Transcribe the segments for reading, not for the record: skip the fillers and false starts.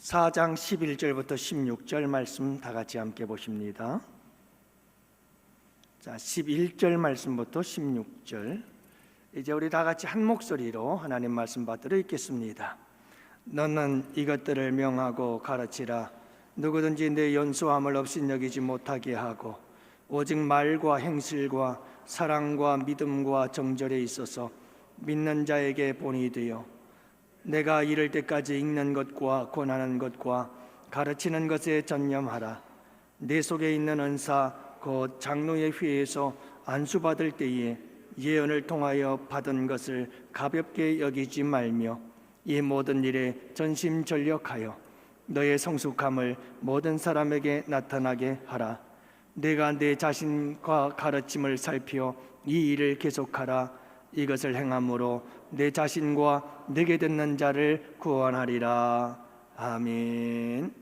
4장 11절부터 16절 말씀 다 같이 함께 보십니다. 자, 11절 말씀부터 16절. 이제 우리 다 같이 한 목소리로 하나님 말씀 받들어 읽겠습니다. 너는 이것들을 명하고 가르치라. 누구든지 내 연소함을 업신여기지 못하게 하고 오직 말과 행실과 사랑과 믿음과 정절에 있어서 믿는 자에게 본이 되어 내가 이를 때까지 읽는 것과 권하는 것과 가르치는 것에 전념하라. 내 속에 있는 은사 곧 장로의 회에서 안수받을 때에 예언을 통하여 받은 것을 가볍게 여기지 말며 이 모든 일에 전심전력하여 너의 성숙함을 모든 사람에게 나타나게 하라. 내가 내 자신과 가르침을 살펴 이 일을 계속하라. 이것을 행함으로 내 자신과 내게 듣는 자를 구원하리라. 아멘.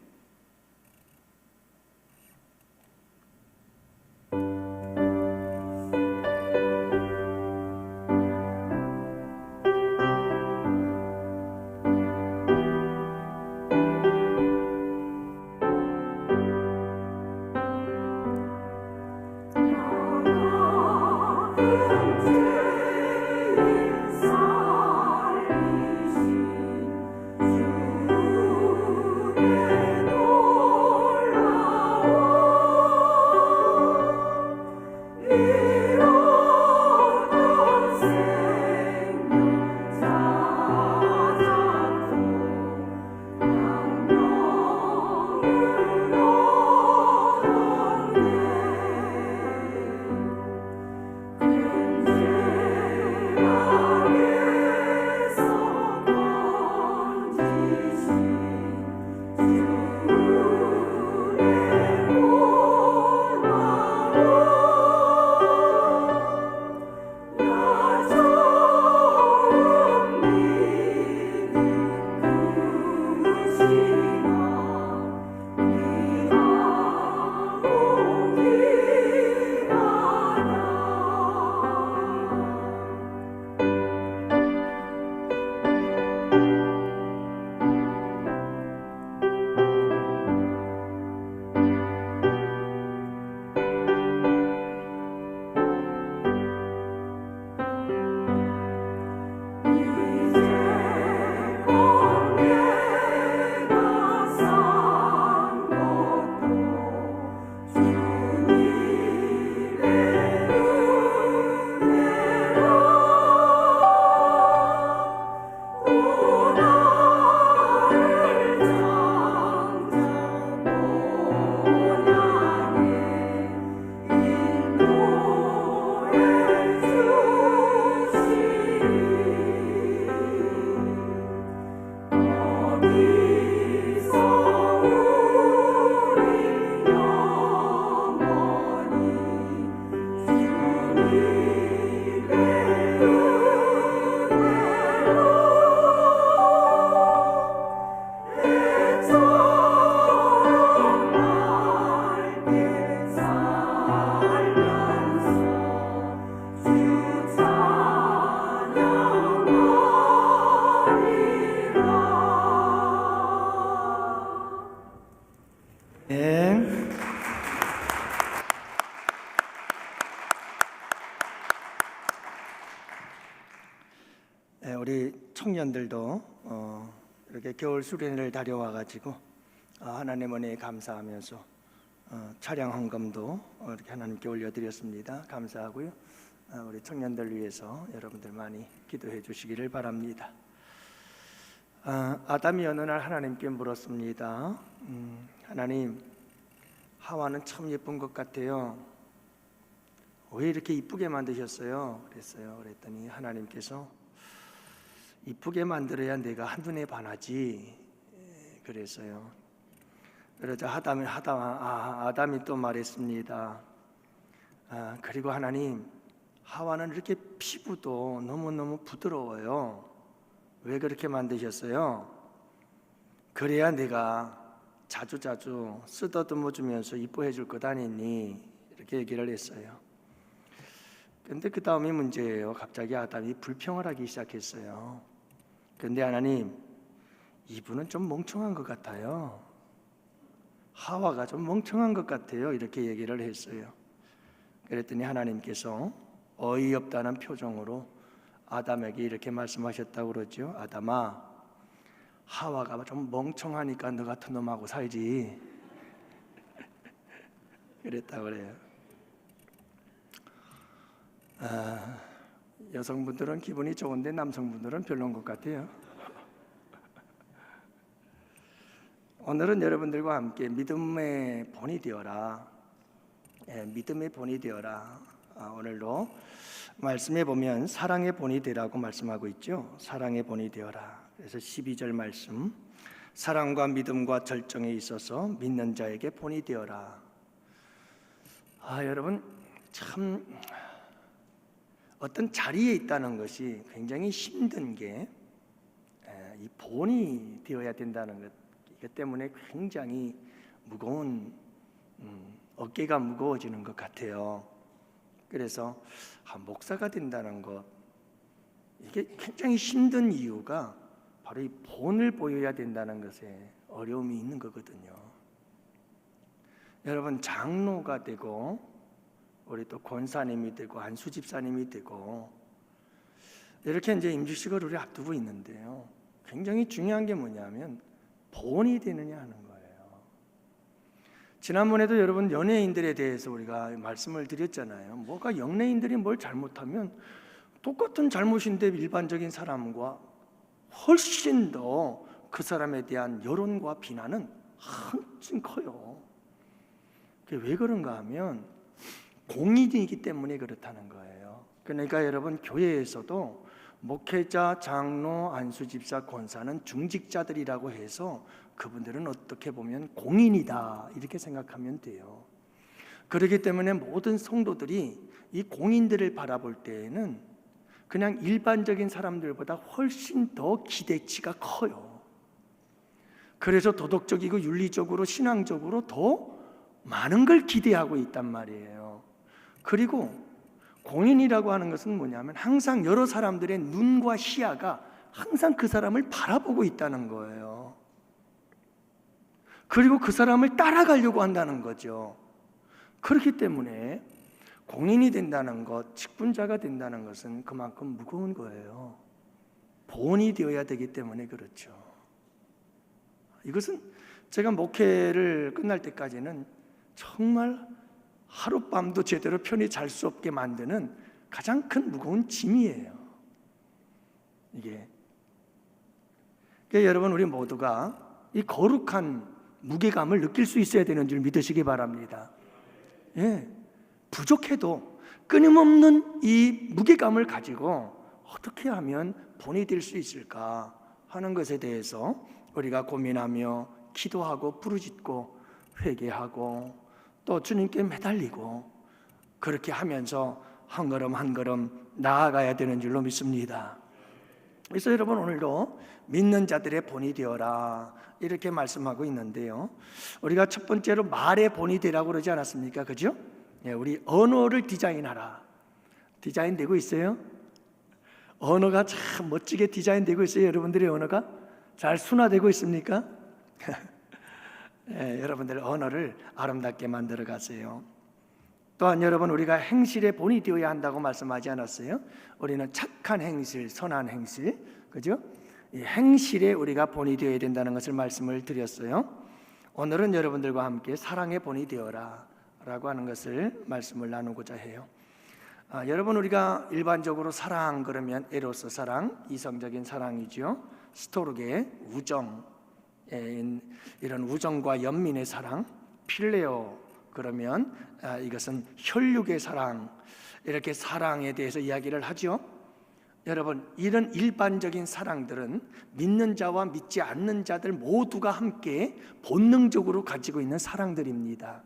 우리 청년들도 이렇게 겨울 수련회를 다녀와가지고 하나님 은혜에 감사하면서 차량 헌금도 이렇게 하나님께 올려드렸습니다. 감사하고요. 우리 청년들 위해서 여러분들 많이 기도해 주시기를 바랍니다. 아담이 어느 날 하나님께 물었습니다. 하나님, 하와는 참 예쁜 것 같아요. 왜 이렇게 이쁘게 만드셨어요? 그랬더니 하나님께서 이쁘게 만들어야 내가 한눈에 반하지 그랬어요. 그러자 아담이 또 말했습니다. 그리고 하나님, 하와는 이렇게 피부도 너무너무 부드러워요. 왜 그렇게 만드셨어요? 그래야 내가 자주자주 쓰다듬어 주면서 이뻐해 줄 것 아니니? 이렇게 얘기를 했어요. 근데 그 다음이 문제예요. 갑자기 아담이 불평을 하기 시작했어요. 근데 하나님, 이분은 좀 멍청한 것 같아요. 하와가 좀 멍청한 것 같아요. 이렇게 얘기를 했어요. 그랬더니 하나님께서 어이없다는 표정으로 아담에게 이렇게 말씀하셨다고 그러죠. 아담아, 하와가 좀 멍청하니까 너 같은 놈하고 살지. 그랬다고 그래요. 여성분들은 기분이 좋은데 남성분들은 별로인 것 같아요. 오늘은 여러분들과 함께 믿음의 본이 되어라. 믿음의 본이 되어라. 오늘도 말씀에 보면 사랑의 본이 되라고 말씀하고 있죠. 사랑의 본이 되어라. 그래서 12절 말씀, 사랑과 믿음과 절정에 있어서 믿는 자에게 본이 되어라. 여러분, 참 어떤 자리에 있다는 것이 굉장히 힘든 게 이 본이 되어야 된다는 것, 이것 때문에 굉장히 무거운 어깨가 무거워지는 것 같아요. 그래서 목사가 된다는 것, 이게 굉장히 힘든 이유가 바로 이 본을 보여야 된다는 것에 어려움이 있는 거거든요. 여러분, 장로가 되고 우리 또 권사님이 되고 안수 집사님이 되고 이렇게 이제 임직식을 우리 앞두고 있는데요, 굉장히 중요한 게 뭐냐면 본이 되느냐 하는 거예요. 지난번에도 여러분 연예인들에 대해서 우리가 말씀을 드렸잖아요. 뭐가 연예인들이 뭘 잘못하면 똑같은 잘못인데 일반적인 사람과 훨씬 더 그 사람에 대한 여론과 비난은 한층 커요. 그게 왜 그런가 하면 공인이기 때문에 그렇다는 거예요. 그러니까 여러분, 교회에서도 목회자, 장로, 안수집사, 권사는 중직자들이라고 해서 그분들은 어떻게 보면 공인이다 이렇게 생각하면 돼요. 그렇기 때문에 모든 성도들이 이 공인들을 바라볼 때에는 그냥 일반적인 사람들보다 훨씬 더 기대치가 커요. 그래서 도덕적이고 윤리적으로 신앙적으로 더 많은 걸 기대하고 있단 말이에요. 그리고 공인이라고 하는 것은 뭐냐면 항상 여러 사람들의 눈과 시야가 항상 그 사람을 바라보고 있다는 거예요. 그리고 그 사람을 따라가려고 한다는 거죠. 그렇기 때문에 공인이 된다는 것, 직분자가 된다는 것은 그만큼 무거운 거예요. 본이 되어야 되기 때문에 그렇죠. 이것은 제가 목회를 끝날 때까지는 정말 하룻밤도 제대로 편히 잘 수 없게 만드는 가장 큰 무거운 짐이에요. 이게 그러니까 여러분, 우리 모두가 이 거룩한 무게감을 느낄 수 있어야 되는 줄 믿으시기 바랍니다. 부족해도 끊임없는 이 무게감을 가지고 어떻게 하면 본이 될 수 있을까 하는 것에 대해서 우리가 고민하며 기도하고 부르짖고 회개하고 또 주님께 매달리고 그렇게 하면서 한 걸음 한 걸음 나아가야 되는 줄로 믿습니다. 그래서 여러분, 오늘도 믿는 자들의 본이 되어라 이렇게 말씀하고 있는데요, 우리가 첫 번째로 말의 본이 되라고 그러지 않았습니까? 그죠? 우리 언어를 디자인하라. 디자인되고 있어요? 언어가 참 멋지게 디자인되고 있어요. 여러분들의 언어가 잘 순화되고 있습니까? 여러분들의 언어를 아름답게 만들어 가세요. 또한 여러분, 우리가 행실의 본이 되어야 한다고 말씀하지 않았어요? 우리는 착한 행실, 선한 행실, 그죠? 이 행실에 우리가 본이 되어야 된다는 것을 말씀을 드렸어요. 오늘은 여러분들과 함께 사랑의 본이 되어라 라고 하는 것을 말씀을 나누고자 해요. 여러분, 우리가 일반적으로 사랑 그러면 에로스 사랑, 이성적인 사랑이죠. 스토르게 우정, 이런 우정과 연민의 사랑, 필레오 그러면 이것은 혈육의 사랑, 이렇게 사랑에 대해서 이야기를 하죠. 여러분, 이런 일반적인 사랑들은 믿는 자와 믿지 않는 자들 모두가 함께 본능적으로 가지고 있는 사랑들입니다.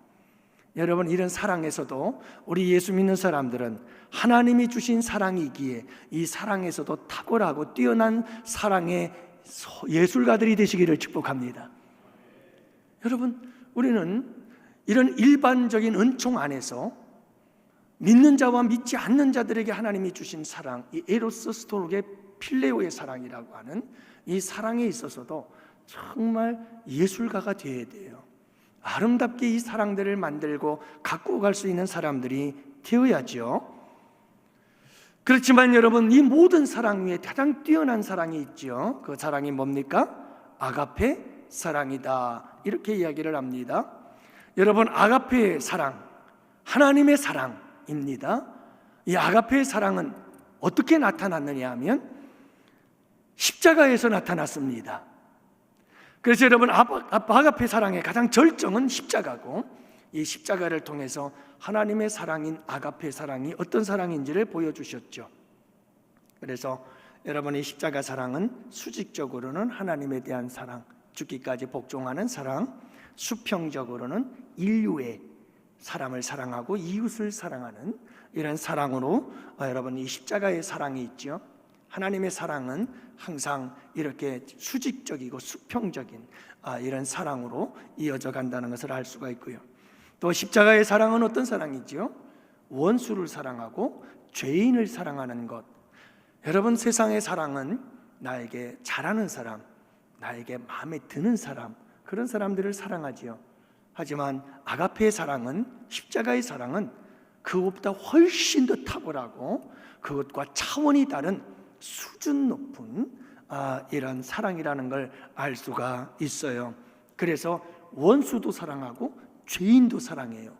여러분, 이런 사랑에서도 우리 예수 믿는 사람들은 하나님이 주신 사랑이기에 이 사랑에서도 탁월하고 뛰어난 사랑의 예술가들이 되시기를 축복합니다. 여러분, 우리는 이런 일반적인 은총 안에서 믿는 자와 믿지 않는 자들에게 하나님이 주신 사랑, 이 에로스 스토르게 필레오의 사랑이라고 하는 이 사랑에 있어서도 정말 예술가가 되어야 돼요. 아름답게 이 사랑들을 만들고 갖고 갈 수 있는 사람들이 되어야죠. 그렇지만 여러분, 이 모든 사랑 위에 가장 뛰어난 사랑이 있죠. 그 사랑이 뭡니까? 아가페 사랑이다, 이렇게 이야기를 합니다. 여러분, 아가페의 사랑, 하나님의 사랑입니다. 이 아가페의 사랑은 어떻게 나타났느냐 하면 십자가에서 나타났습니다. 그래서 여러분, 아가페 사랑의 가장 절정은 십자가고, 이 십자가를 통해서 하나님의 사랑인 아가페 사랑이 어떤 사랑인지를 보여주셨죠. 그래서 여러분, 이 십자가 사랑은 수직적으로는 하나님에 대한 사랑, 죽기까지 복종하는 사랑, 수평적으로는 인류의 사람을 사랑하고 이웃을 사랑하는 이런 사랑으로 여러분, 이 십자가의 사랑이 있죠. 하나님의 사랑은 항상 이렇게 수직적이고 수평적인 이런 사랑으로 이어져 간다는 것을 알 수가 있고요. 또 십자가의 사랑은 어떤 사랑이죠? 원수를 사랑하고 죄인을 사랑하는 것. 여러분, 세상의 사랑은 나에게 잘하는 사람, 나에게 마음에 드는 사람, 그런 사람들을 사랑하지요. 하지만 아가페의 사랑은, 십자가의 사랑은 그것보다 훨씬 더 탁월하고 그것과 차원이 다른 수준 높은 이런 사랑이라는 걸 알 수가 있어요. 그래서 원수도 사랑하고 죄인도 사랑해요.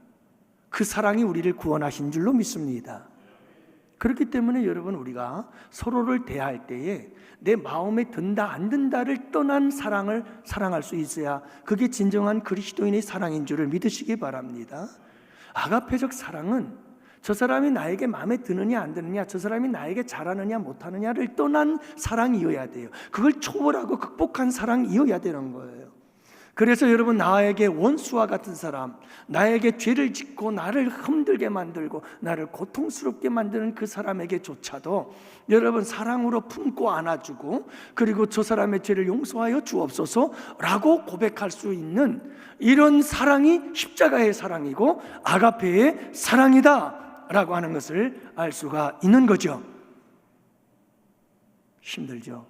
그 사랑이 우리를 구원하신 줄로 믿습니다. 그렇기 때문에 여러분, 우리가 서로를 대할 때에 내 마음에 든다 안 든다를 떠난 사랑을 사랑할 수 있어야 그게 진정한 그리스도인의 사랑인 줄을 믿으시기 바랍니다. 아가페적 사랑은 저 사람이 나에게 마음에 드느냐 안 드느냐, 저 사람이 나에게 잘하느냐 못하느냐를 떠난 사랑이어야 돼요. 그걸 초월하고 극복한 사랑이어야 되는 거예요. 그래서 여러분, 나에게 원수와 같은 사람, 나에게 죄를 짓고 나를 힘들게 만들고 나를 고통스럽게 만드는 그 사람에게조차도 여러분, 사랑으로 품고 안아주고, 그리고 저 사람의 죄를 용서하여 주옵소서 라고 고백할 수 있는 이런 사랑이 십자가의 사랑이고 아가페의 사랑이다 라고 하는 것을 알 수가 있는 거죠. 힘들죠.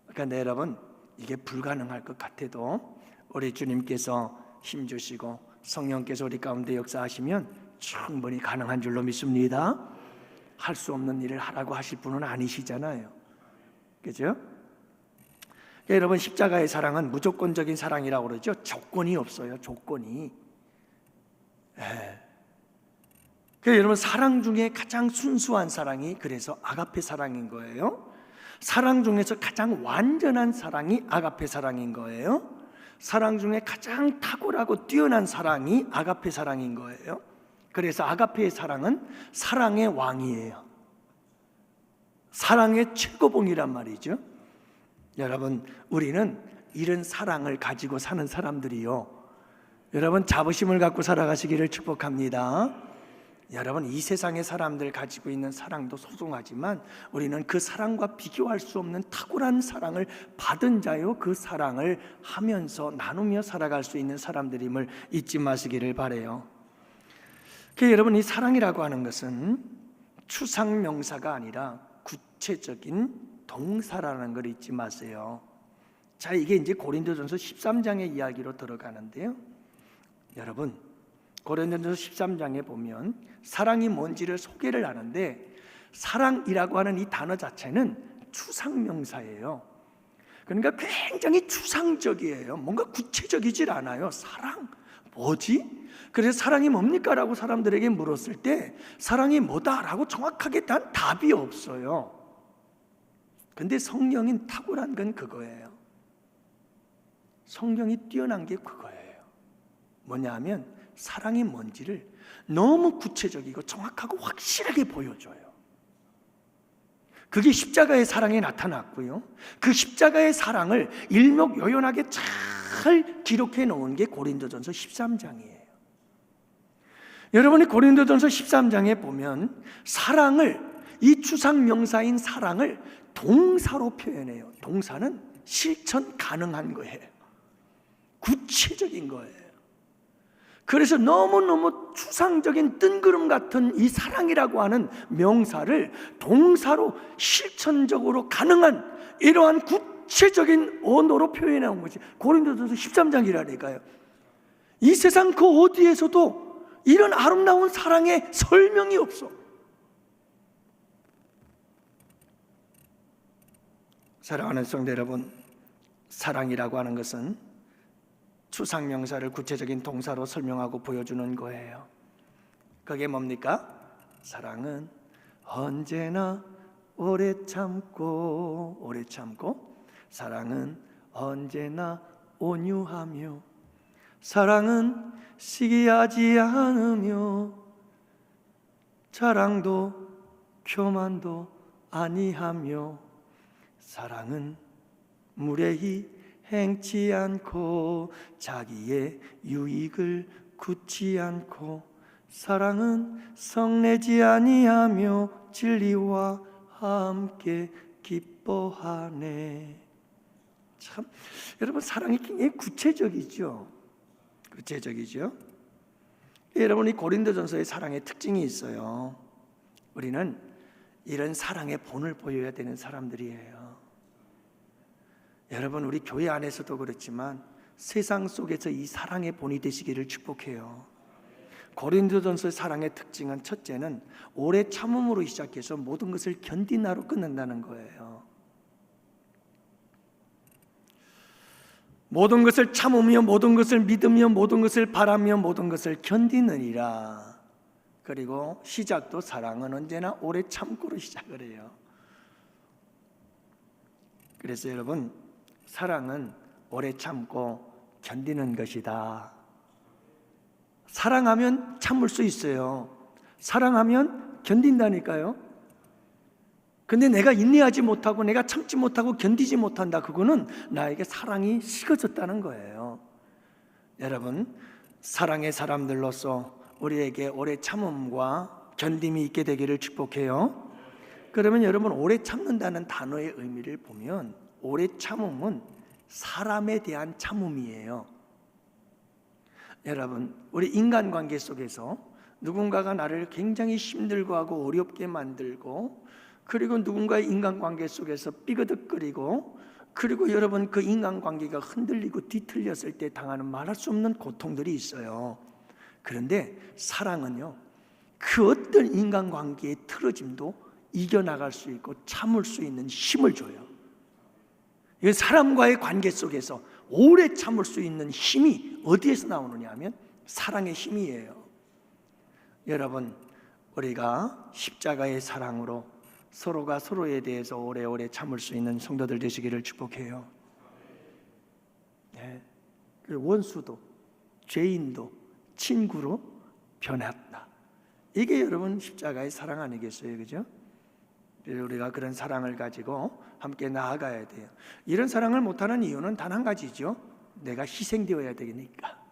그러니까 여러분, 이게 불가능할 것 같아도 우리 주님께서 힘주시고 성령께서 우리 가운데 역사하시면 충분히 가능한 줄로 믿습니다. 할 수 없는 일을 하라고 하실 분은 아니시잖아요. 그죠? 여러분, 십자가의 사랑은 무조건적인 사랑이라고 그러죠. 조건이 없어요. 조건이. 여러분, 사랑 중에 가장 순수한 사랑이 그래서 아가페 사랑인 거예요. 사랑 중에서 가장 완전한 사랑이 아가페 사랑인 거예요. 사랑 중에 가장 탁월하고 뛰어난 사랑이 아가페 사랑인 거예요. 그래서 아가페의 사랑은 사랑의 왕이에요. 사랑의 최고봉이란 말이죠. 여러분, 우리는 이런 사랑을 가지고 사는 사람들이요, 여러분, 자부심을 갖고 살아가시기를 축복합니다. 여러분, 이 세상의 사람들 가지고 있는 사랑도 소중하지만 우리는 그 사랑과 비교할 수 없는 탁월한 사랑을 받은 자요, 그 사랑을 하면서 나누며 살아갈 수 있는 사람들임을 잊지 마시기를 바라요. 여러분, 이 사랑이라고 하는 것은 추상명사가 아니라 구체적인 동사라는 걸 잊지 마세요. 자, 이게 이제 고린도전서 13장의 이야기로 들어가는데요. 여러분, 고린도전서 13장에 보면 사랑이 뭔지를 소개를 하는데, 사랑이라고 하는 이 단어 자체는 추상명사예요. 그러니까 굉장히 추상적이에요. 뭔가 구체적이질 않아요. 사랑 뭐지? 그래서 사랑이 뭡니까? 라고 사람들에게 물었을 때 사랑이 뭐다? 라고 정확하게 단 답이 없어요. 근데 성령인 탁월한 건 그거예요. 성령이 뛰어난 게 그거예요. 뭐냐 하면 사랑이 뭔지를 너무 구체적이고 정확하고 확실하게 보여줘요. 그게 십자가의 사랑에 나타났고요, 그 십자가의 사랑을 일목요연하게 잘 기록해 놓은 게 고린도전서 13장이에요. 여러분이 고린도전서 13장에 보면 사랑을, 이 추상명사인 사랑을 동사로 표현해요. 동사는 실천 가능한 거예요. 구체적인 거예요. 그래서 너무너무 추상적인 뜬구름 같은 이 사랑이라고 하는 명사를 동사로 실천적으로 가능한 이러한 구체적인 언어로 표현해 온 것이 고린도전서 13장이라니까요. 이 세상 그 어디에서도 이런 아름다운 사랑의 설명이 없어. 사랑하는 성도 여러분, 사랑이라고 하는 것은 추상명사를 구체적인 동사로 설명하고 보여주는 거예요. 그게 뭡니까? 사랑은 언제나 오래 참고 사랑은 언제나 온유하며 사랑은 시기하지 않으며 자랑도 교만도 아니하며 사랑은 무례히 행치 않고 자기의 유익을 굳지 않고 사랑은 성내지 아니하며 진리와 함께 기뻐하네. 참, 여러분 사랑이 굉장히 구체적이죠. 여러분 이 고린도전서의 사랑의 특징이 있어요. 우리는 이런 사랑의 본을 보여야 되는 사람들이에요. 여러분 우리 교회 안에서도 그렇지만 세상 속에서 이 사랑의 본이 되시기를 축복해요. 고린도전서의 사랑의 특징은 첫째는 오래 참음으로 시작해서 모든 것을 견디나로 끝낸다는 거예요. 모든 것을 참으며 모든 것을 믿으며 모든 것을 바라며 모든 것을 견디느니라. 그리고 시작도 사랑은 언제나 오래 참고로 시작을 해요. 그래서 여러분 사랑은 오래 참고 견디는 것이다. 사랑하면 참을 수 있어요. 사랑하면 견딘다니까요. 근데 내가 인내하지 못하고 내가 참지 못하고 견디지 못한다. 그거는 나에게 사랑이 식어졌다는 거예요. 여러분 사랑의 사람들로서 우리에게 오래 참음과 견딤이 있게 되기를 축복해요. 그러면 여러분 오래 참는다는 단어의 의미를 보면 오래 참음은 사람에 대한 참음이에요. 여러분 우리 인간관계 속에서 누군가가 나를 굉장히 힘들고 하고 어렵게 만들고 그리고 누군가의 인간관계 속에서 삐그덕거리고 그리고 여러분 그 인간관계가 흔들리고 뒤틀렸을 때 당하는 말할 수 없는 고통들이 있어요. 그런데 사랑은요 그 어떤 인간관계의 틀어짐도 이겨나갈 수 있고 참을 수 있는 힘을 줘요. 이 사람과의 관계 속에서 오래 참을 수 있는 힘이 어디에서 나오느냐 하면 사랑의 힘이에요. 여러분 우리가 십자가의 사랑으로 서로가 서로에 대해서 오래오래 참을 수 있는 성도들 되시기를 축복해요. 네. 원수도 죄인도 친구로 변했다. 이게 여러분 십자가의 사랑 아니겠어요? 그죠? 우리가 그런 사랑을 가지고 함께 나아가야 돼요. 이런 사랑을 못하는 이유는 단 한 가지죠. 내가 희생되어야 되니까.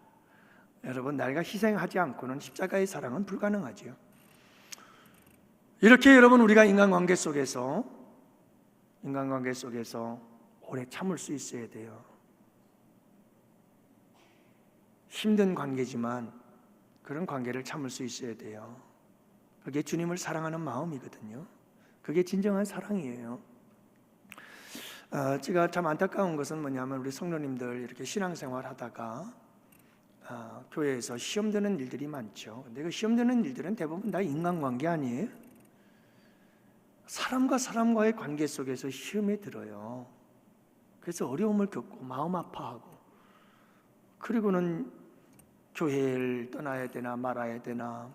여러분 내가 희생하지 않고는 십자가의 사랑은 불가능하죠. 이렇게 여러분 우리가 인간관계 속에서 오래 참을 수 있어야 돼요. 힘든 관계지만 그런 관계를 참을 수 있어야 돼요. 그게 주님을 사랑하는 마음이거든요. 그게 진정한 사랑이에요. 제가 참 안타까운 것은 뭐냐면 우리 성도님들 이렇게 신앙생활 하다가 교회에서 시험 드는 일들이 많죠. 근데 그 시험 드는 일들은 대부분 다 인간관계 아니에요? 사람과 사람과의 관계 속에서 시험에 들어요. 그래서 어려움을 겪고 마음 아파하고 그리고는 교회를 떠나야 되나 말아야 되나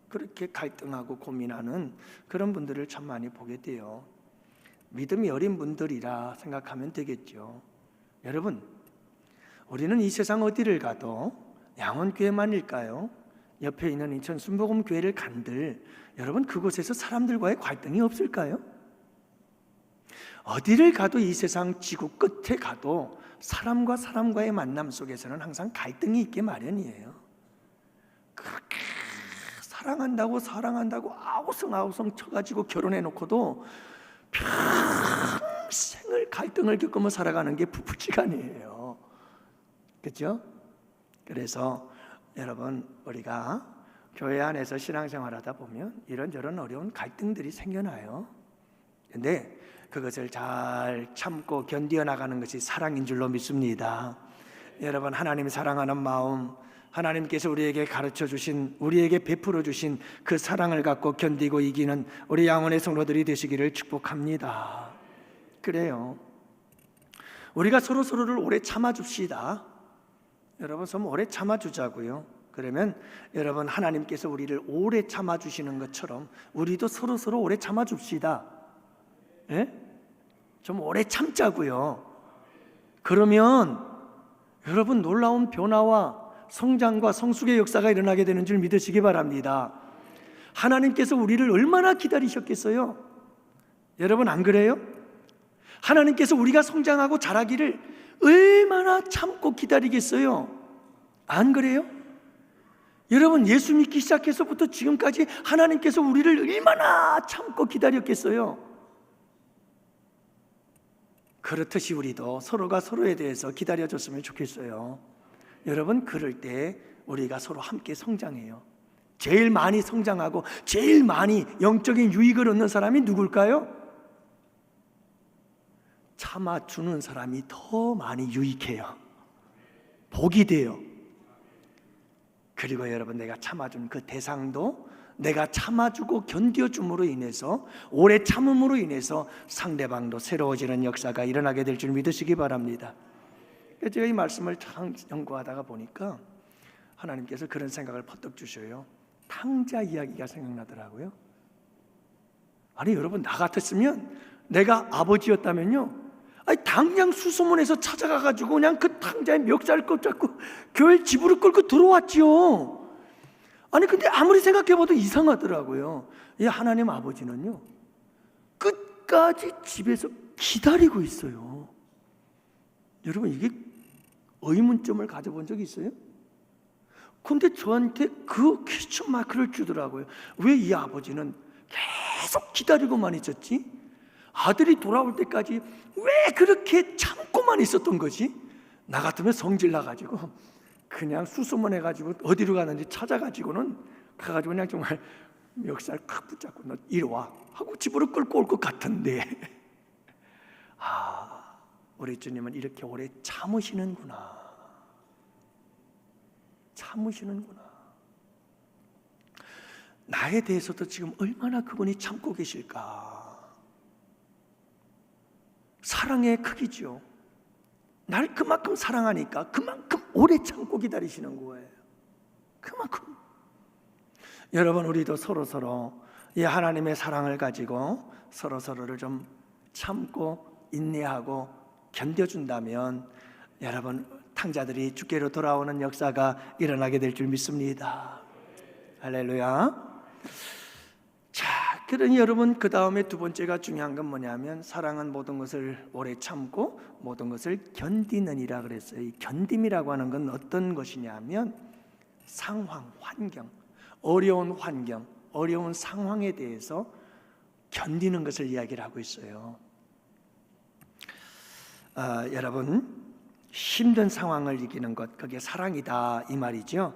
그렇게 갈등하고 고민하는 그런 분들을 참 많이 보게 돼요. 믿음이 어린 분들이라 생각하면 되겠죠. 여러분 우리는 이 세상 어디를 가도 양원교회만일까요? 옆에 있는 인천 순복음교회를 간들 여러분 그곳에서 사람들과의 갈등이 없을까요? 어디를 가도 이 세상 지구 끝에 가도 사람과 사람과의 만남 속에서는 항상 갈등이 있게 마련이에요. 그렇게 사랑한다고 아우성아우성 쳐가지고 결혼해놓고도 평생을 갈등을 겪으며 살아가는 게 부부지간이에요. 그렇죠? 그래서 여러분 우리가 교회 안에서 신앙생활하다 보면 이런저런 어려운 갈등들이 생겨나요. 근데 그것을 잘 참고 견디어 나가는 것이 사랑인 줄로 믿습니다. 여러분, 하나님 사랑하는 마음, 하나님께서 우리에게 가르쳐 주신, 우리에게 베풀어 주신 그 사랑을 갖고 견디고 이기는 우리 양원의 성도들이 되시기를 축복합니다. 그래요, 우리가 서로서로를 오래 참아줍시다. 여러분, 좀 오래 참아주자고요. 그러면 여러분, 하나님께서 우리를 오래 참아주시는 것처럼 우리도 서로서로 오래 참아줍시다. 예? 좀 오래 참자고요. 그러면 여러분, 놀라운 변화와 성장과 성숙의 역사가 일어나게 되는 줄 믿으시기 바랍니다. 하나님께서 우리를 얼마나 기다리셨겠어요? 여러분, 안 그래요? 하나님께서 우리가 성장하고 자라기를 얼마나 참고 기다리겠어요? 안 그래요? 여러분, 예수 믿기 시작해서부터 지금까지 하나님께서 우리를 얼마나 참고 기다렸겠어요? 그렇듯이 우리도 서로가 서로에 대해서 기다려줬으면 좋겠어요. 여러분, 그럴 때 우리가 서로 함께 성장해요. 제일 많이 성장하고 제일 많이 영적인 유익을 얻는 사람이 누굴까요? 참아주는 사람이 더 많이 유익해요. 복이 돼요. 그리고 여러분, 내가 참아준 그 대상도 내가 참아주고 견뎌줌으로 인해서, 오래 참음으로 인해서 상대방도 새로워지는 역사가 일어나게 될 줄 믿으시기 바랍니다. 제가 이 말씀을 참 연구하다가 보니까 하나님께서 그런 생각을 퍼뜩 주셔요. 탕자 이야기가 생각나더라고요. 아니 여러분, 나 같았으면, 내가 아버지였다면요, 당장 수소문에서 찾아가가지고 그냥 그 탕자의 멱살을 꺾고 교회 집으로 끌고 들어왔지요. 아니 근데 아무리 생각해봐도 이상하더라고요. 이 하나님 아버지는요, 끝까지 집에서 기다리고 있어요. 여러분, 이게 의문점을 가져본 적이 있어요? 근데 저한테 그 퀘스천 마크를 주더라고요. 왜 이 아버지는 계속 기다리고만 있었지? 아들이 돌아올 때까지 왜 그렇게 참고만 있었던 거지? 나 같으면 성질 나가지고 그냥 수소문 해가지고 어디로 가는지 찾아가지고는 가가지고 그냥 정말 멱살 칵 붙잡고 너 이리 와 하고 집으로 끌고 올 것 같은데, 우리 주님은 이렇게 오래 참으시는구나. 참으시는구나. 나에 대해서도 지금 얼마나 그분이 참고 계실까. 사랑의 크기죠. 날 그만큼 사랑하니까 그만큼 오래 참고 기다리시는 거예요. 그만큼. 여러분, 우리도 서로서로 이 하나님의 사랑을 가지고 서로서로를 좀 참고 인내하고 견뎌준다면 여러분, 탕자들이 주께로 돌아오는 역사가 일어나게 될 줄 믿습니다. 할렐루야. 자, 그러니 여러분, 그 다음에 두 번째가 중요한 건 뭐냐면, 사랑은 모든 것을 오래 참고 모든 것을 견디느니라 그랬어요. 이 견딤이라고 하는 건 어떤 것이냐면, 상황, 환경, 어려운 환경, 어려운 상황에 대해서 견디는 것을 이야기를 하고 있어요. 여러분, 힘든 상황을 이기는 것, 그게 사랑이다 이 말이죠.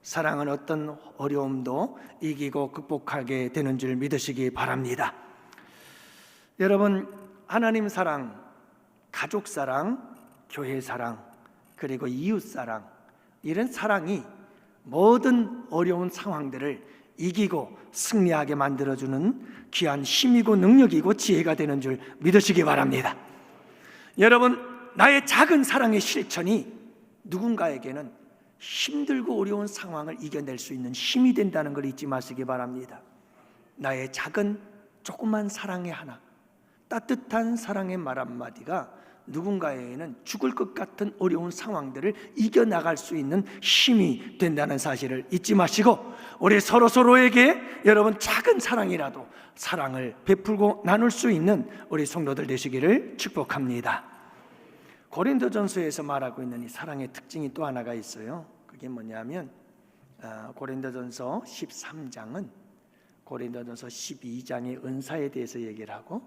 사랑은 어떤 어려움도 이기고 극복하게 되는 줄 믿으시기 바랍니다. 여러분, 하나님 사랑, 가족 사랑, 교회 사랑, 그리고 이웃 사랑, 이런 사랑이 모든 어려운 상황들을 이기고 승리하게 만들어주는 귀한 힘이고 능력이고 지혜가 되는 줄 믿으시기 바랍니다. 여러분, 나의 작은 사랑의 실천이 누군가에게는 힘들고 어려운 상황을 이겨낼 수 있는 힘이 된다는 걸 잊지 마시기 바랍니다. 나의 작은 조그만 사랑의 하나, 따뜻한 사랑의 말 한마디가 누군가에게는 죽을 것 같은 어려운 상황들을 이겨나갈 수 있는 힘이 된다는 사실을 잊지 마시고, 우리 서로서로에게 여러분 작은 사랑이라도 사랑을 베풀고 나눌 수 있는 우리 성도들 되시기를 축복합니다. 고린도전서에서 말하고 있는 이 사랑의 특징이 또 하나가 있어요. 그게 뭐냐면, 고린도전서 13장은 고린도전서 12장의 은사에 대해서 얘기를 하고,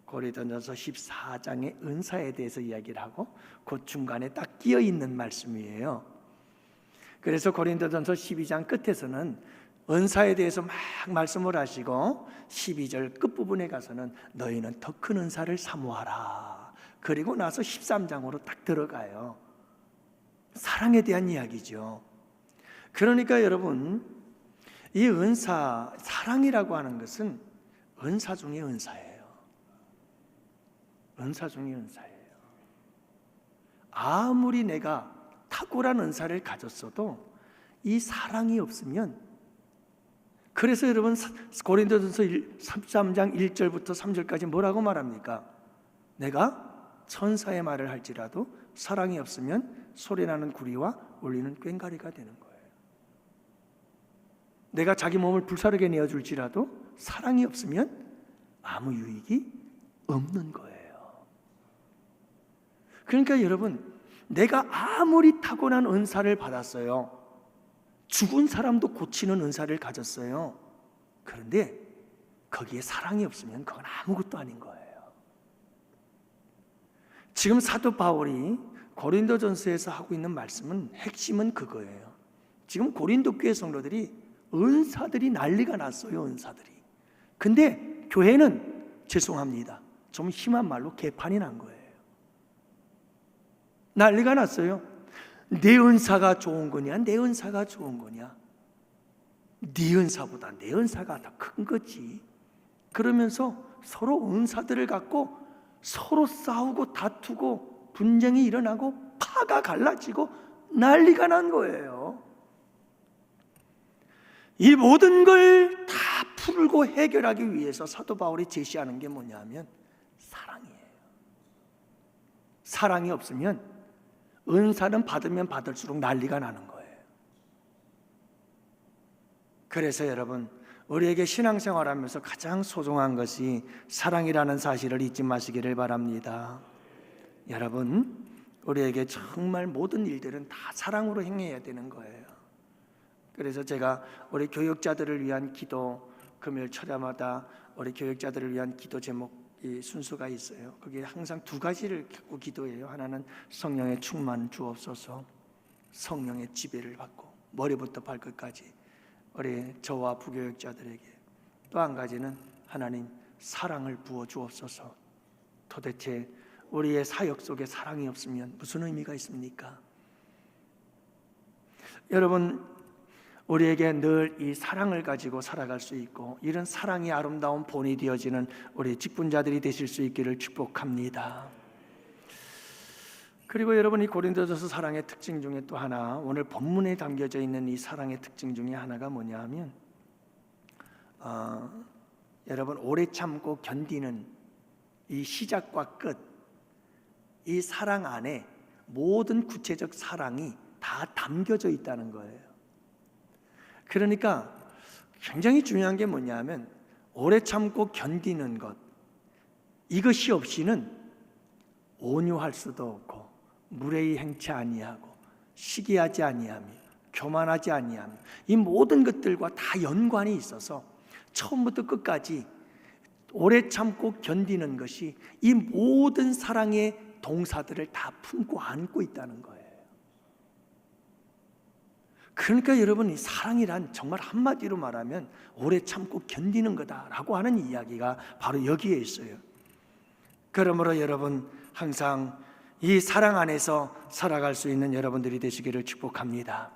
고린도전서 14장의 은사에 대해서 이야기를 하고, 그 중간에 딱 끼어 있는 말씀이에요. 그래서 고린도전서 12장 끝에서는 은사에 대해서 막 말씀을 하시고 12절 끝부분에 가서는 너희는 더 큰 은사를 사모하라. 그리고 나서 13장으로 딱 들어가요. 사랑에 대한 이야기죠. 그러니까 여러분, 이 은사, 사랑이라고 하는 것은 은사 중의 은사예요. 은사 중의 은사예요. 아무리 내가 탁월한 은사를 가졌어도 이 사랑이 없으면, 그래서 여러분 고린도전서 13장 1절부터 3절까지 뭐라고 말합니까? 내가 천사의 말을 할지라도 사랑이 없으면 소리나는 구리와 울리는 꽹과리가 되는 거예요. 내가 자기 몸을 불사르게 내어줄지라도 사랑이 없으면 아무 유익이 없는 거예요. 그러니까 여러분, 내가 아무리 타고난 은사를 받았어요. 죽은 사람도 고치는 은사를 가졌어요. 그런데 거기에 사랑이 없으면 그건 아무것도 아닌 거예요. 지금 사도 바울이 고린도전서에서 하고 있는 말씀은, 핵심은 그거예요. 지금 고린도 교회 성도들이 은사들이 난리가 났어요. 은사들이. 근데 교회는 죄송합니다, 좀 심한 말로 개판이 난 거예요. 난리가 났어요. 내 은사가 좋은 거냐, 내 은사가 좋은 거냐, 네 은사보다 내 은사가 더 큰 거지. 그러면서 서로 은사들을 갖고 서로 싸우고 다투고 분쟁이 일어나고 파가 갈라지고 난리가 난 거예요. 이 모든 걸 다 풀고 해결하기 위해서 사도 바울이 제시하는 게 뭐냐면 사랑이에요. 사랑이 없으면 은사는 받으면 받을수록 난리가 나는 거예요. 그래서 여러분, 우리에게 신앙생활하면서 가장 소중한 것이 사랑이라는 사실을 잊지 마시기를 바랍니다. 여러분, 우리에게 정말 모든 일들은 다 사랑으로 행해야 되는 거예요. 그래서 제가 우리 교육자들을 위한 기도, 금요일 철야마다 우리 교육자들을 위한 기도 제목이 순서가 있어요. 거기에 항상 두 가지를 갖고 기도해요. 하나는 성령의 충만 주옵소서, 성령의 지배를 받고 머리부터 발끝까지 우리 저와 부교육자들에게. 또 한 가지는 하나님 사랑을 부어 주옵소서. 도대체 우리의 사역 속에 사랑이 없으면 무슨 의미가 있습니까? 여러분, 우리에게 늘 이 사랑을 가지고 살아갈 수 있고, 이런 사랑이 아름다운 본이 되어지는 우리 직분자들이 되실 수 있기를 축복합니다. 그리고 여러분, 이 고린도전서 사랑의 특징 중에 또 하나, 오늘 본문에 담겨져 있는 이 사랑의 특징 중에 하나가 뭐냐 하면 여러분, 오래 참고 견디는 이 시작과 끝, 이 사랑 안에 모든 구체적 사랑이 다 담겨져 있다는 거예요. 그러니까 굉장히 중요한 게 뭐냐 하면 오래 참고 견디는 것, 이것이 없이는 온유할 수도 없고 무례히 행치 아니하고 시기하지 아니하며 교만하지 아니하며, 이 모든 것들과 다 연관이 있어서 처음부터 끝까지 오래 참고 견디는 것이 이 모든 사랑의 동사들을 다 품고 안고 있다는 거예요. 그러니까 여러분, 이 사랑이란 정말 한마디로 말하면 오래 참고 견디는 거다라고 하는 이야기가 바로 여기에 있어요. 그러므로 여러분, 항상 이 사랑 안에서 살아갈 수 있는 여러분들이 되시기를 축복합니다.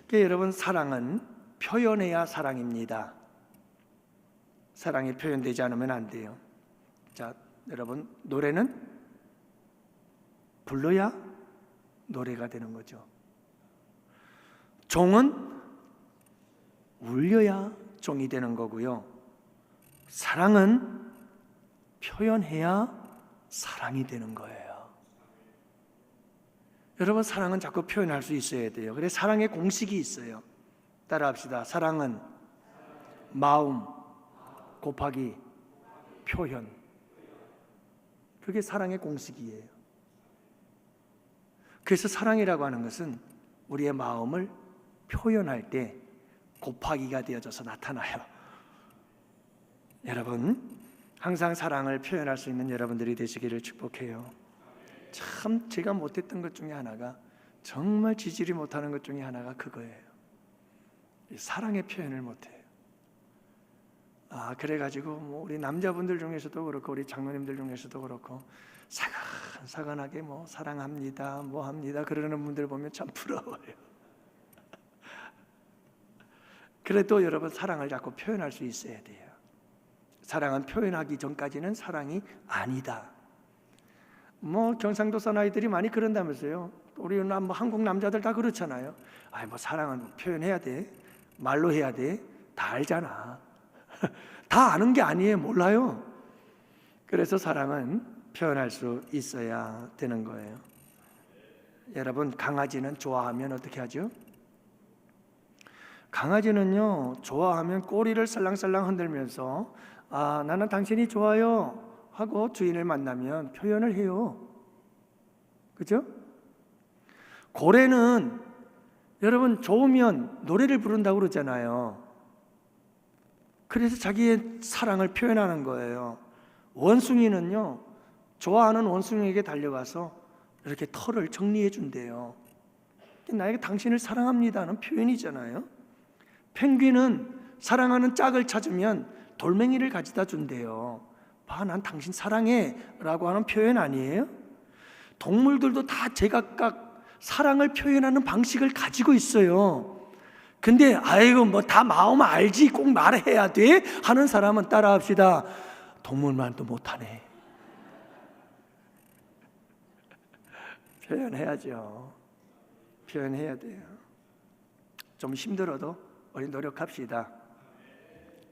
그러니까 여러분, 사랑은 표현해야 사랑입니다. 사랑이 표현되지 않으면 안 돼요. 자, 여러분, 노래는 불러야 노래가 되는 거죠. 종은 울려야 종이 되는 거고요. 사랑은 표현해야 사랑이 되는 거예요. 여러분, 사랑은 자꾸 표현할 수 있어야 돼요. 그래서 사랑의 공식이 있어요. 따라합시다. 사랑은 마음 곱하기 표현. 그게 사랑의 공식이에요. 그래서 사랑이라고 하는 것은 우리의 마음을 표현할 때 곱하기가 되어져서 나타나요. 여러분, 항상 사랑을 표현할 수 있는 여러분들이 되시기를 축복해요. 참 제가 못했던 것 중에 하나가, 정말 지지리 못하는 것 중에 하나가 그거예요. 사랑의 표현을 못해요. 그래가지고 뭐 우리 남자분들 중에서도 그렇고 우리 장로님들 중에서도 그렇고 사근사근하게 뭐 사랑합니다, 뭐 합니다 그러는 분들 보면 참 부러워요. 그래도 여러분 사랑을 자꾸 표현할 수 있어야 돼요. 사랑은 표현하기 전까지는 사랑이 아니다. 뭐 경상도 사나이들이 많이 그런다면서요. 우리 뭐 한국 남자들 다 그렇잖아요. 뭐 사랑은 표현해야 돼, 말로 해야 돼, 다 알잖아. 다 아는 게 아니에요. 몰라요. 그래서 사랑은 표현할 수 있어야 되는 거예요. 여러분, 강아지는 좋아하면 어떻게 하죠? 강아지는요, 좋아하면 꼬리를 살랑살랑 흔들면서 나는 당신이 좋아요 하고 주인을 만나면 표현을 해요. 그죠? 고래는 여러분 좋으면 노래를 부른다고 그러잖아요. 그래서 자기의 사랑을 표현하는 거예요. 원숭이는요, 좋아하는 원숭이에게 달려가서 이렇게 털을 정리해 준대요. 나에게 당신을 사랑합니다는 표현이잖아요. 펭귄은 사랑하는 짝을 찾으면 돌멩이를 가져다 준대요. 난 당신 사랑해 라고 하는 표현 아니에요? 동물들도 다 제각각 사랑을 표현하는 방식을 가지고 있어요. 근데 뭐 다 마음 알지 꼭 말해야 돼 하는 사람은 따라합시다. 동물만도 못하네. 표현해야죠. 표현해야 돼요. 좀 힘들어도 우리 노력합시다.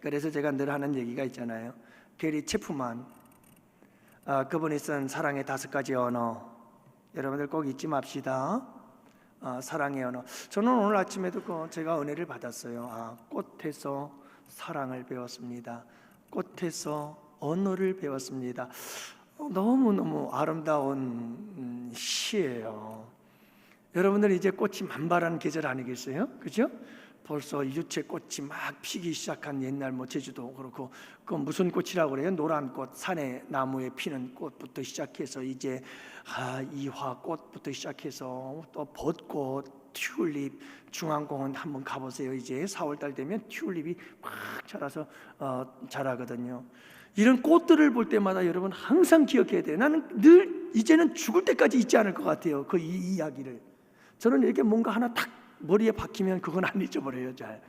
그래서 제가 늘 하는 얘기가 있잖아요. 게리 체프만, 그분이 쓴 사랑의 5가지 언어, 여러분들 꼭 잊지 맙시다. 사랑의 언어. 저는 오늘 아침에도 제가 은혜를 받았어요. 꽃에서 사랑을 배웠습니다. 꽃에서 언어를 배웠습니다. 너무너무 아름다운 시예요. 여러분들 이제 꽃이 만발한 계절 아니겠어요? 그죠? 벌써 유채꽃이 막 피기 시작한 옛날 제주도 그렇고, 그 무슨 꽃이라고 그래요? 노란 꽃, 산에 나무에 피는 꽃부터 시작해서 이제 이화꽃부터 시작해서 또 벚꽃, 튤립, 중앙공원 한번 가보세요. 이제 4월달 되면 튤립이 막 자라서 자라거든요. 이런 꽃들을 볼 때마다 여러분 항상 기억해야 돼요. 나는 늘 이제는 죽을 때까지 잊지 않을 것 같아요. 그 이야기를. 저는 이렇게 뭔가 하나 탁 머리에 박히면 그건 안 잊어버려요, 잘.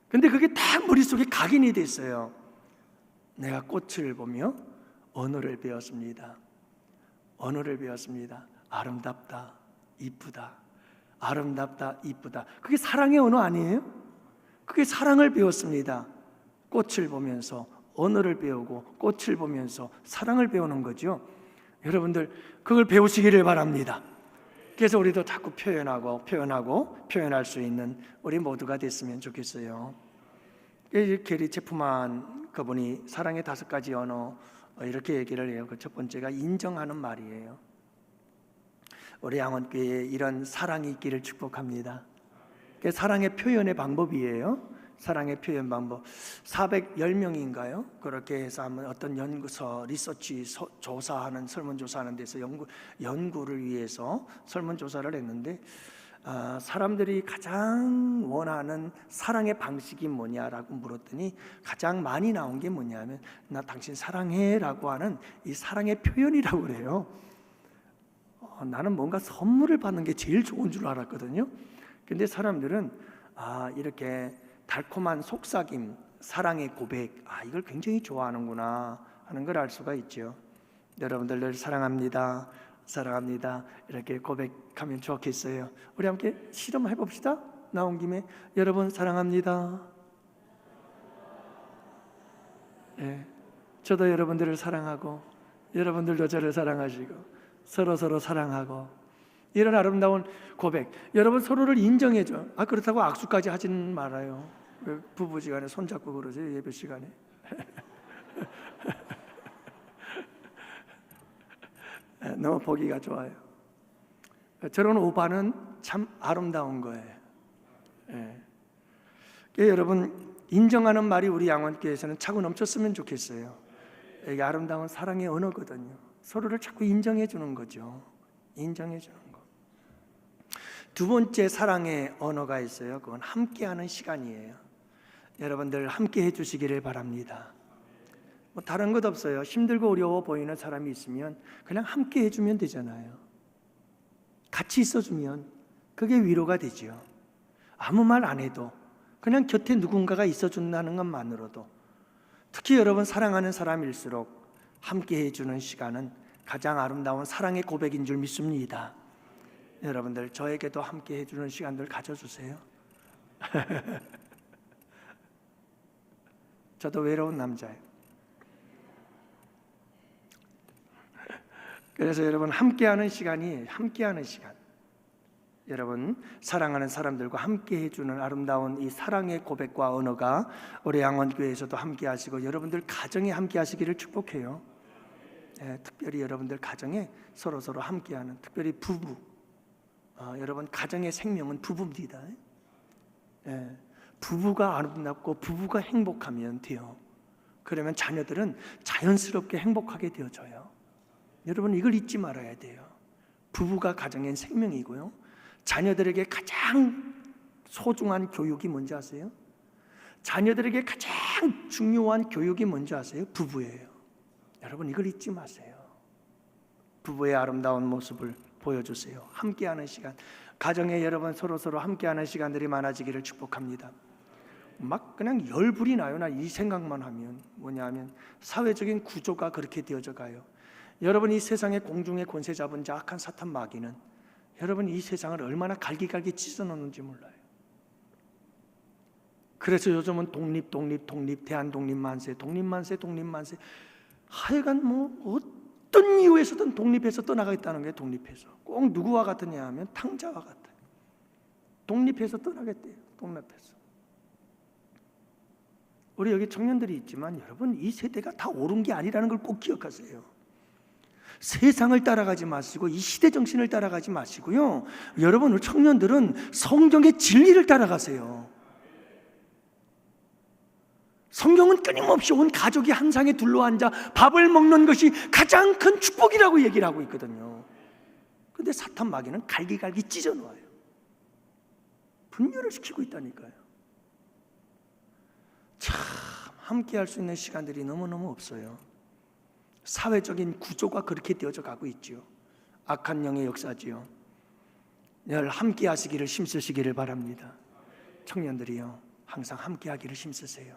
근데 그게 딱 머릿속에 각인이 됐어요. 내가 꽃을 보며 언어를 배웠습니다. 언어를 배웠습니다. 아름답다, 이쁘다. 아름답다, 이쁘다. 그게 사랑의 언어 아니에요? 그게 사랑을 배웠습니다. 꽃을 보면서 언어를 배우고 꽃을 보면서 사랑을 배우는 거죠. 여러분들 그걸 배우시기를 바랍니다. 그래서 우리도 자꾸 표현할 수 있는 우리 모두가 됐으면 좋겠어요. 게리 체프만 그분이 사랑의 5가지 언어 이렇게 얘기를 해요. 그 첫 번째가 인정하는 말이에요. 우리 양원교회에 이런 사랑이 있기를 축복합니다. 그게 사랑의 표현의 방법이에요. 사랑의 표현 방법. 410명인가요? 그렇게 해서 한번 어떤 연구소 리서치 조사하는 설문조사하는 데서 연구를 위해서 설문조사를 했는데 사람들이 가장 원하는 사랑의 방식이 뭐냐라고 물었더니 가장 많이 나온 게 뭐냐면 나 당신 사랑해라고 하는 이 사랑의 표현이라고 그래요. 나는 뭔가 선물을 받는 게 제일 좋은 줄 알았거든요. 근데 사람들은 이렇게 달콤한 속삭임, 사랑의 고백, 이걸 굉장히 좋아하는구나 하는 걸 알 수가 있죠. 여러분들 늘 사랑합니다, 사랑합니다 이렇게 고백하면 좋겠어요. 우리 함께 실험해 봅시다. 나온 김에 여러분 사랑합니다. 저도 여러분들을 사랑하고 여러분들도 저를 사랑하시고 서로 사랑하고 이런 아름다운 고백. 여러분 서로를 인정해줘. 그렇다고 악수까지 하지는 말아요. 부부지간에 손잡고 그러세요, 예배 시간에. 너무 보기가 좋아요. 저런 오바는 참 아름다운 거예요. 여러분 인정하는 말이 우리 양원교회에서는 차고 넘쳤으면 좋겠어요. 이게 아름다운 사랑의 언어거든요. 서로를 자꾸 인정해 주는 거죠. 인정해 주는 거. 두 번째 사랑의 언어가 있어요. 그건 함께하는 시간이에요. 여러분들 함께 해주시기를 바랍니다. 뭐 다른 것 없어요. 힘들고 어려워 보이는 사람이 있으면 그냥 함께 해주면 되잖아요. 같이 있어주면 그게 위로가 되죠. 아무 말 안 해도 그냥 곁에 누군가가 있어준다는 것만으로도, 특히 여러분 사랑하는 사람일수록 함께 해주는 시간은 가장 아름다운 사랑의 고백인 줄 믿습니다. 여러분들 저에게도 함께 해주는 시간들 가져주세요. 저도 외로운 남자예요. 그래서 여러분 함께하는 시간이 함께하는 시간, 여러분 사랑하는 사람들과 함께 해주는 아름다운 이 사랑의 고백과 언어가 우리 양원교회에서도 함께 하시고 여러분들 가정에 함께 하시기를 축복해요. 특별히 여러분들 가정에 서로 함께하는, 특별히 부부, 여러분 가정의 생명은 부부입니다. 부부가 아름답고 부부가 행복하면 돼요. 그러면 자녀들은 자연스럽게 행복하게 되어져요. 여러분 이걸 잊지 말아야 돼요. 부부가 가정의 생명이고요, 자녀들에게 가장 소중한 교육이 뭔지 아세요? 자녀들에게 가장 중요한 교육이 뭔지 아세요? 부부예요. 여러분 이걸 잊지 마세요. 부부의 아름다운 모습을 보여주세요. 함께하는 시간, 가정에 여러분 서로 함께하는 시간들이 많아지기를 축복합니다. 막 그냥 열불이 나요. 나 이 생각만 하면. 뭐냐면 사회적인 구조가 그렇게 되어져 가요. 여러분 이 세상의 공중의 권세 잡은 자 악한 사탄 마귀는 여러분 이 세상을 얼마나 갈기갈기 찢어놓는지 몰라요. 그래서 요즘은 독립, 대한독립 만세, 하여간 뭐 어떤 이유에서든 독립해서 떠나가겠다는 거예요. 독립해서 꼭 누구와 같으냐 하면 탕자와 같아요. 독립해서 떠나겠대요. 독립해서. 우리 여기 청년들이 있지만 여러분 이 세대가 다 옳은 게 아니라는 걸 꼭 기억하세요. 세상을 따라가지 마시고 이 시대 정신을 따라가지 마시고요, 여러분 우리 청년들은 성경의 진리를 따라가세요. 성경은 끊임없이 온 가족이 한 상에 둘러앉아 밥을 먹는 것이 가장 큰 축복이라고 얘기를 하고 있거든요. 그런데 사탄 마귀는 갈기갈기 찢어놓아요. 분열을 시키고 있다니까요. 참 함께 할 수 있는 시간들이 너무너무 없어요. 사회적인 구조가 그렇게 되어져 가고 있죠. 악한 영의 역사지요. 늘 함께 하시기를 힘쓰시기를 바랍니다. 청년들이요, 항상 함께 하기를 힘쓰세요.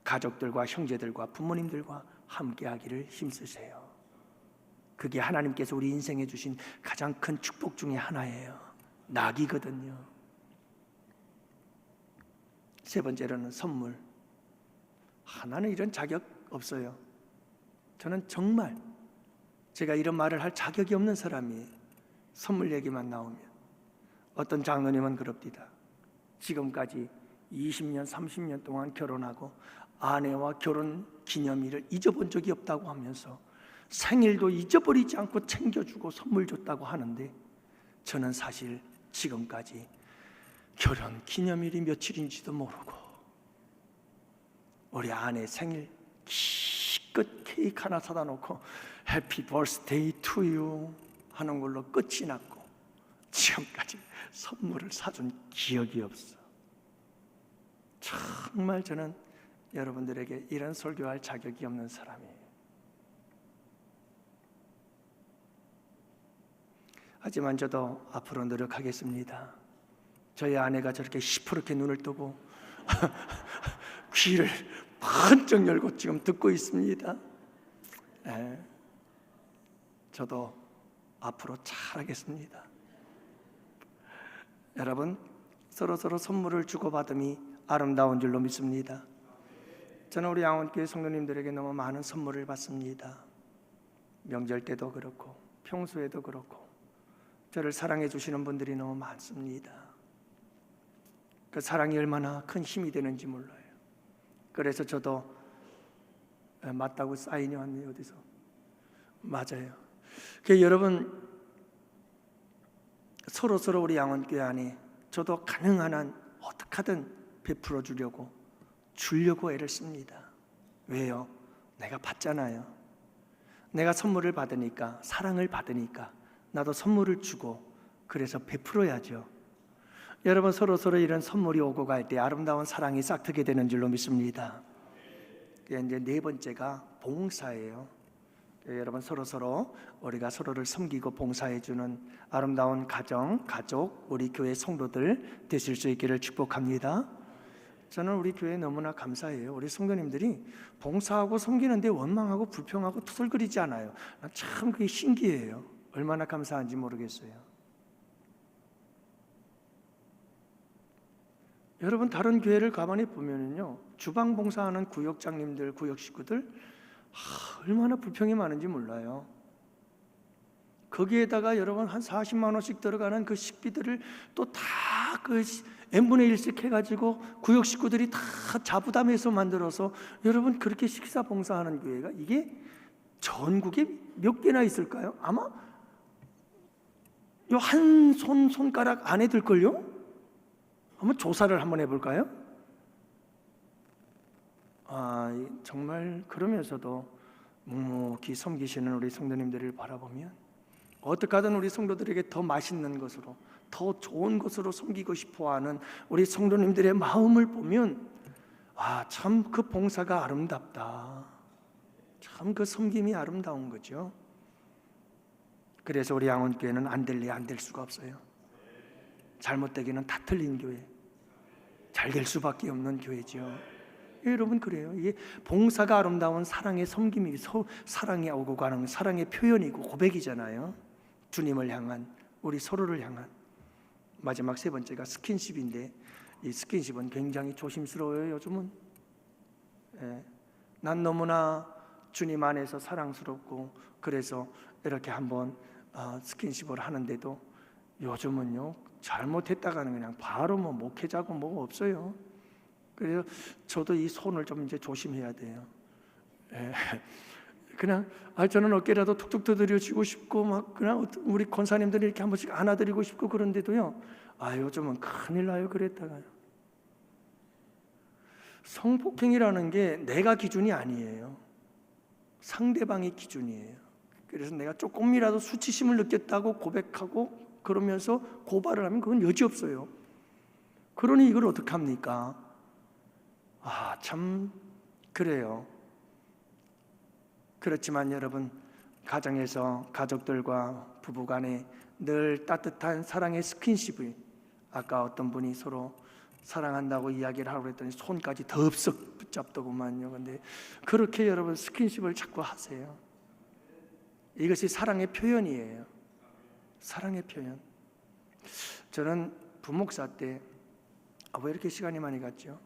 가족들과 형제들과 부모님들과 함께 하기를 힘쓰세요. 그게 하나님께서 우리 인생에 주신 가장 큰 축복 중에 하나예요. 낙이거든요. 세 번째로는 선물. 나는 이런 자격 없어요. 저는 정말 제가 이런 말을 할 자격이 없는 사람이에요. 선물 얘기만 나오면. 어떤 장로님은 그럽니다. 지금까지 20년, 30년 동안 결혼하고 아내와 결혼 기념일을 잊어본 적이 없다고 하면서 생일도 잊어버리지 않고 챙겨주고 선물 줬다고 하는데, 저는 사실 지금까지 결혼 기념일이 며칠인지도 모르고 우리 아내 생일 기껏 케이크 하나 사다 놓고 해피 버스데이 투 유 하는 걸로 끝이 났고 지금까지 선물을 사준 기억이 없어. 정말 저는 여러분들에게 이런 설교할 자격이 없는 사람이에요. 하지만 저도 앞으로 노력하겠습니다. 저희 아내가 저렇게 시퍼렇게 눈을 뜨고 귀를 번쩍 열고 지금 듣고 있습니다. 저도 앞으로 잘하겠습니다. 여러분, 서로 선물을 주고받음이 아름다운 줄로 믿습니다. 저는 우리 양원교회 성도님들에게 너무 많은 선물을 받습니다. 명절 때도 그렇고 평소에도 그렇고 저를 사랑해 주시는 분들이 너무 많습니다. 그 사랑이 얼마나 큰 힘이 되는지 몰라요. 그래서 저도 맞다고 사인이 왔네요. 어디서? 맞아요. 여러분, 서로 우리 양원교회 안에 저도 가능한 한 어떻게 하든 베풀어 주려고 애를 씁니다. 왜요? 내가 받잖아요. 내가 선물을 받으니까, 사랑을 받으니까 나도 선물을 주고 그래서 베풀어야죠. 여러분, 서로 이런 선물이 오고 갈 때 아름다운 사랑이 싹트게 되는 줄로 믿습니다. 이제 네 번째가 봉사예요. 여러분, 서로 우리가 서로를 섬기고 봉사해주는 아름다운 가정, 가족, 우리 교회 성도들 되실 수 있기를 축복합니다. 저는 우리 교회에 너무나 감사해요. 우리 성도님들이 봉사하고 섬기는데 원망하고 불평하고 투덜거리지 않아요. 참 그게 신기해요. 얼마나 감사한지 모르겠어요. 여러분, 다른 교회를 가만히 보면요, 주방 봉사하는 구역장님들, 구역 식구들 얼마나 불평이 많은지 몰라요. 거기에다가 여러분 한 40만 원씩 들어가는 그 식비들을 또 다 그 n분의 1씩 해가지고 구역 식구들이 다 자부담해서 만들어서, 여러분 그렇게 식사 봉사하는 교회가 이게 전국에 몇 개나 있을까요? 아마 요 한 손가락 안에 들걸요? 한번 조사를 한번 해볼까요? 정말 그러면서도 묵묵히 섬기시는 우리 성도님들을 바라보면 어떻게 하든 우리 성도들에게 더 맛있는 것으로, 더 좋은 것으로 섬기고 싶어하는 우리 성도님들의 마음을 보면 참 그 봉사가 아름답다. 참 그 섬김이 아름다운 거죠. 그래서 우리 양원교회는 안 될 수가 없어요. 잘못되기는 다 틀린 교회, 잘 될 수밖에 없는 교회죠. 여러분, 그래요. 이게 봉사가 아름다운 사랑의 섬김이, 사랑이 오고 가는 사랑의 표현이고 고백이잖아요. 주님을 향한, 우리 서로를 향한. 마지막 세 번째가 스킨십인데, 이 스킨십은 굉장히 조심스러워요. 요즘은 난 너무나 주님 안에서 사랑스럽고 그래서 이렇게 한번 스킨십을 하는데도 요즘은요, 잘못했다가는 그냥 바로 목회자고 뭐가 없어요. 그래서 저도 이 손을 좀 이제 조심해야 돼요. 그냥 저는 어깨라도 툭툭 두드려주고 싶고 막 그냥 우리 권사님들이 이렇게 한 번씩 안아드리고 싶고 그런데도요, 요즘은 큰일 나요. 그랬다가요. 성폭행이라는 게 내가 기준이 아니에요. 상대방이 기준이에요. 그래서 내가 조금이라도 수치심을 느꼈다고 고백하고 그러면서 고발을 하면 그건 여지없어요. 그러니 이걸 어떻게 합니까? 참 그래요. 그렇지만 여러분, 가정에서 가족들과 부부간에 늘 따뜻한 사랑의 스킨십을, 아까 어떤 분이 서로 사랑한다고 이야기를 하고 그랬더니 손까지 덥석 붙잡더구만요. 근데 그렇게 여러분 스킨십을 자꾸 하세요. 이것이 사랑의 표현이에요. 사랑의 표현. 저는 부목사 때 왜 이렇게 시간이 많이 갔죠?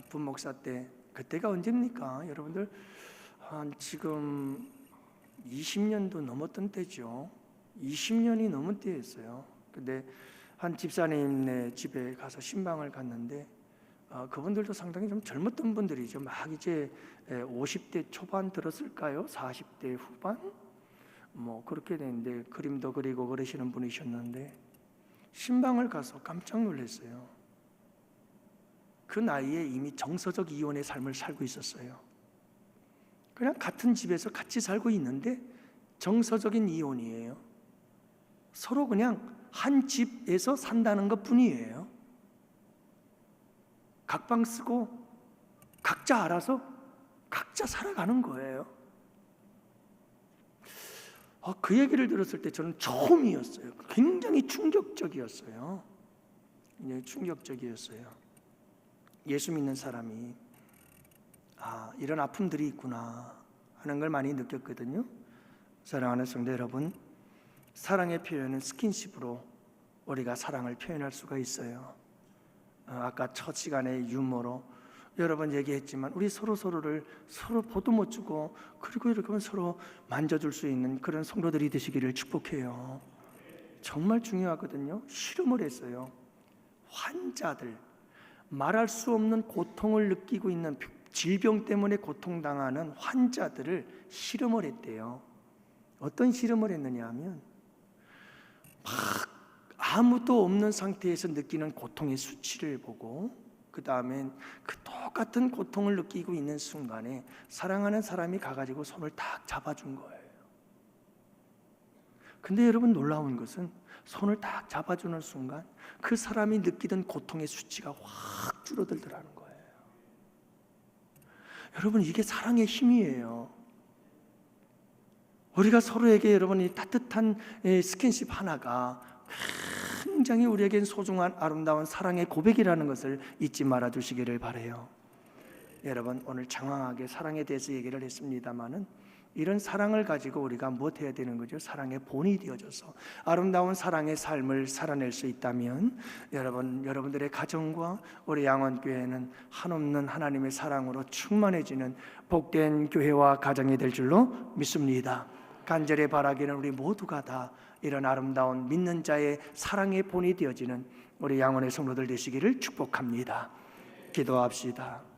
부목사 때, 그때가 언제입니까? 여러분들 지금 20년도 넘었던 때죠. 20년이 넘은 때였어요. 근데 한 집사님네 집에 가서 신방을 갔는데 그분들도 상당히 좀 젊었던 분들이죠. 막 이제 50대 초반 들었을까요? 40대 후반? 그렇게 되는데 그림도 그리고 그러시는 분이셨는데 신방을 가서 깜짝 놀랐어요. 그 나이에 이미 정서적 이혼의 삶을 살고 있었어요. 그냥 같은 집에서 같이 살고 있는데 정서적인 이혼이에요. 서로 그냥 한 집에서 산다는 것 뿐이에요. 각방 쓰고 각자 알아서 각자 살아가는 거예요. 그 얘기를 들었을 때 저는 처음이었어요. 굉장히 충격적이었어요. 굉장히 충격적이었어요. 예수 믿는 사람이 이런 아픔들이 있구나 하는 걸 많이 느꼈거든요. 사랑하는 성도 여러분, 사랑의 표현은 스킨십으로 우리가 사랑을 표현할 수가 있어요. 아까 첫 시간에 유머로 여러분 얘기했지만 우리 서로를 서로 보도 못 주고 그리고 이렇게 하면 서로 만져줄 수 있는 그런 성도들이 되시기를 축복해요. 정말 중요하거든요. 실험을 했어요. 환자들, 말할 수 없는 고통을 느끼고 있는 질병 때문에 고통당하는 환자들을 실험을 했대요. 어떤 실험을 했느냐 하면 막 아무도 없는 상태에서 느끼는 고통의 수치를 보고 그 다음에 그 똑같은 고통을 느끼고 있는 순간에 사랑하는 사람이 가가지고 손을 딱 잡아준 거예요. 근데 여러분, 놀라운 것은 손을 딱 잡아주는 순간 그 사람이 느끼던 고통의 수치가 확 줄어들더라는 거예요. 여러분, 이게 사랑의 힘이에요. 우리가 서로에게 여러분 이 따뜻한 스킨십 하나가 굉장히 우리에겐 소중한 아름다운 사랑의 고백이라는 것을 잊지 말아 주시기를 바라요. 여러분, 오늘 장황하게 사랑에 대해서 얘기를 했습니다마는 이런 사랑을 가지고 우리가 무엇 해야 되는 거죠? 사랑의 본이 되어져서 아름다운 사랑의 삶을 살아낼 수 있다면 여러분들의 가정과 우리 양원교회는 한없는 하나님의 사랑으로 충만해지는 복된 교회와 가정이 될 줄로 믿습니다. 간절히 바라기는 우리 모두가 다 이런 아름다운 믿는 자의 사랑의 본이 되어지는 우리 양원의 성도들 되시기를 축복합니다. 기도합시다.